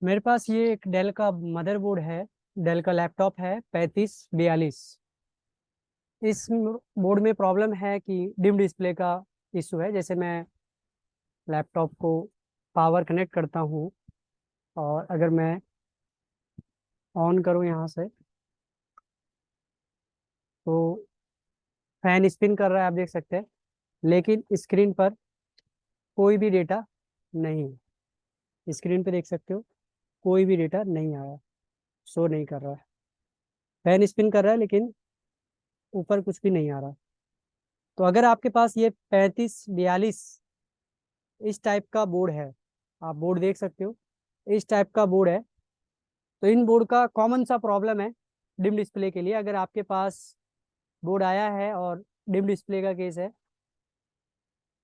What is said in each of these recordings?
मेरे पास ये एक डेल का मदरबोर्ड है। डेल का लैपटॉप है 3542। इस बोर्ड में प्रॉब्लम है कि डिम डिस्प्ले का इशू है। जैसे मैं लैपटॉप को पावर कनेक्ट करता हूँ और अगर मैं ऑन करूँ यहाँ से, तो फैन स्पिन कर रहा है, आप देख सकते हैं। लेकिन स्क्रीन पर कोई भी डेटा नहीं है। स्क्रीन पे देख सकते हो, कोई भी डेटा नहीं आया, शो नहीं कर रहा है। फैन स्पिन कर रहा है लेकिन ऊपर कुछ भी नहीं आ रहा। तो अगर आपके पास ये 3542 इस टाइप का बोर्ड है, आप बोर्ड देख सकते हो, इस टाइप का बोर्ड है, तो इन बोर्ड का कॉमन सा प्रॉब्लम है डिम डिस्प्ले के लिए। अगर आपके पास बोर्ड आया है और डिम डिस्प्ले का केस है,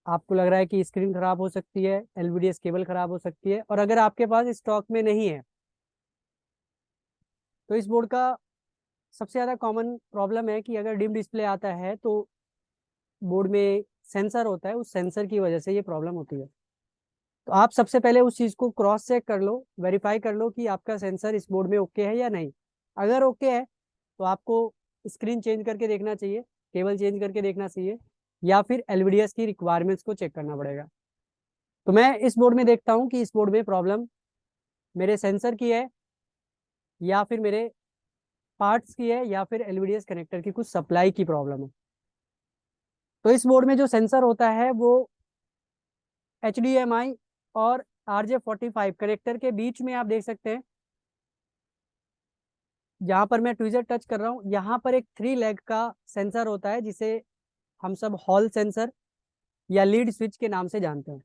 आपको लग रहा है कि स्क्रीन खराब हो सकती है, एलवीडीएस केबल खराब हो सकती है, और अगर आपके पास स्टॉक में नहीं है, तो इस बोर्ड का सबसे ज़्यादा कॉमन प्रॉब्लम है कि अगर डिम डिस्प्ले आता है तो बोर्ड में सेंसर होता है, उस सेंसर की वजह से ये प्रॉब्लम होती है। तो आप सबसे पहले उस चीज़ को क्रॉस चेक कर लो, वेरीफाई कर लो कि आपका सेंसर इस बोर्ड में ओके है या नहीं। अगर ओके है तो आपको स्क्रीन चेंज करके देखना चाहिए, केबल चेंज करके देखना चाहिए, या फिर एलवीडीएस की रिक्वायरमेंट्स को चेक करना पड़ेगा। तो मैं इस बोर्ड में देखता हूँ कि इस बोर्ड में प्रॉब्लम मेरे सेंसर की है, या फिर मेरे पार्ट्स की है, या फिर एलवीडीएस कनेक्टर की कुछ सप्लाई की प्रॉब्लम है। तो इस बोर्ड में जो सेंसर होता है वो HDMI और RJ45 कनेक्टर के बीच में आप देख सकते हैं। जहां पर मैं ट्विजर टच कर रहा हूँ, यहाँ पर एक 3 लेग का सेंसर होता है, जिसे हम सब हॉल सेंसर या लीड स्विच के नाम से जानते हैं।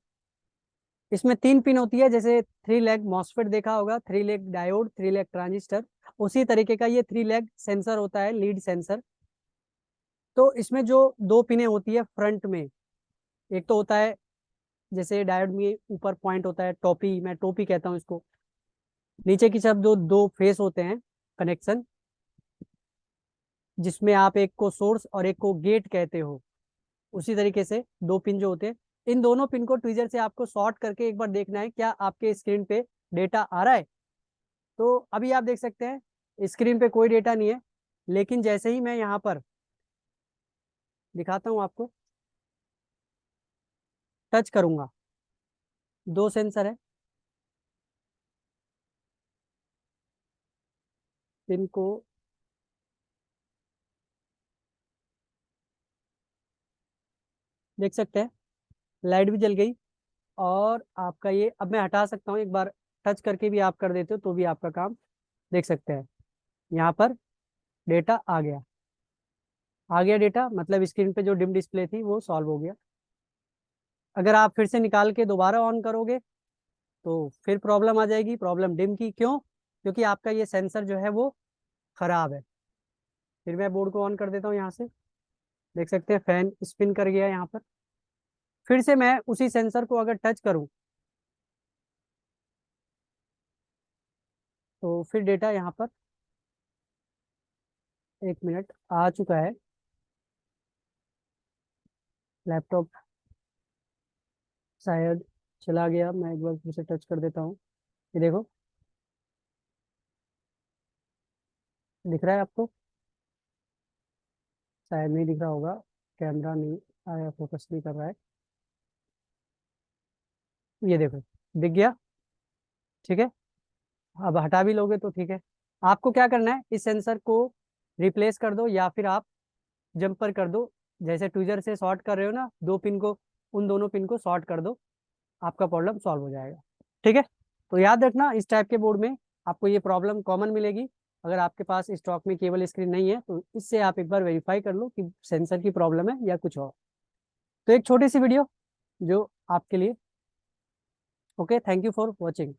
इसमें 3 पिन होती है, जैसे 3 लेग मॉसफेट देखा होगा, 3 लेग डायोड, 3 लेग ट्रांजिस्टर, उसी तरीके का ये 3 लेग सेंसर होता है, लीड सेंसर। तो इसमें जो 2 पिनें होती है फ्रंट में, एक तो होता है, जैसे डायोड में ऊपर पॉइंट होता है, टॉपी, मैं टोपी कहता हूँ इसको। नीचे की तरफ जो 2 फेस होते हैं कनेक्शन, जिसमें आप एक को सोर्स और एक को गेट कहते हो, उसी तरीके से 2 पिन जो होते हैं, इन दोनों पिन को ट्विजर से आपको शॉर्ट करके एक बार देखना है क्या आपके स्क्रीन पे डेटा आ रहा है। तो अभी आप देख सकते हैं स्क्रीन पे कोई डेटा नहीं है, लेकिन जैसे ही मैं यहाँ पर दिखाता हूँ आपको, टच करूंगा, 2 सेंसर है, पिन को देख सकते हैं, लाइट भी जल गई। और आपका ये, अब मैं हटा सकता हूँ, एक बार टच करके भी आप कर देते हो तो भी आपका काम देख सकते हैं। यहाँ पर डेटा आ गया, आ गया डेटा, मतलब स्क्रीन पे जो डिम डिस्प्ले थी वो सॉल्व हो गया। अगर आप फिर से निकाल के दोबारा ऑन करोगे तो फिर प्रॉब्लम आ जाएगी, प्रॉब्लम डिम की। क्यों? क्योंकि आपका ये सेंसर जो है वो खराब है। फिर मैं बोर्ड को ऑन कर देता हूँ यहाँ से, देख सकते हैं फैन स्पिन कर गया यहाँ पर। फिर से मैं उसी सेंसर को अगर टच करूँ, तो फिर डेटा यहाँ पर, 1 मिनट, आ चुका है। लैपटॉप शायद चला गया, मैं एक बार फिर से टच कर देता हूँ। ये देखो, दिख रहा है आपको? शायद नहीं दिख रहा होगा, कैमरा नहीं आया, फोकस नहीं कर रहा है। ये देखो, दिख गया। ठीक है, अब हटा भी लोगे तो ठीक है। आपको क्या करना है, इस सेंसर को रिप्लेस कर दो, या फिर आप जंपर कर दो। जैसे ट्विजर से शॉर्ट कर रहे हो ना 2 पिन को, उन दोनों पिन को शॉर्ट कर दो, आपका प्रॉब्लम सॉल्व हो जाएगा। ठीक है, तो याद रखना इस टाइप के बोर्ड में आपको ये प्रॉब्लम कॉमन मिलेगी। अगर आपके पास स्टॉक में केबल स्क्रीन नहीं है तो इससे आप एक बार वेरीफाई कर लो कि सेंसर की प्रॉब्लम है या कुछ और। तो एक छोटी सी वीडियो जो आपके लिए। Okay, thank you for watching.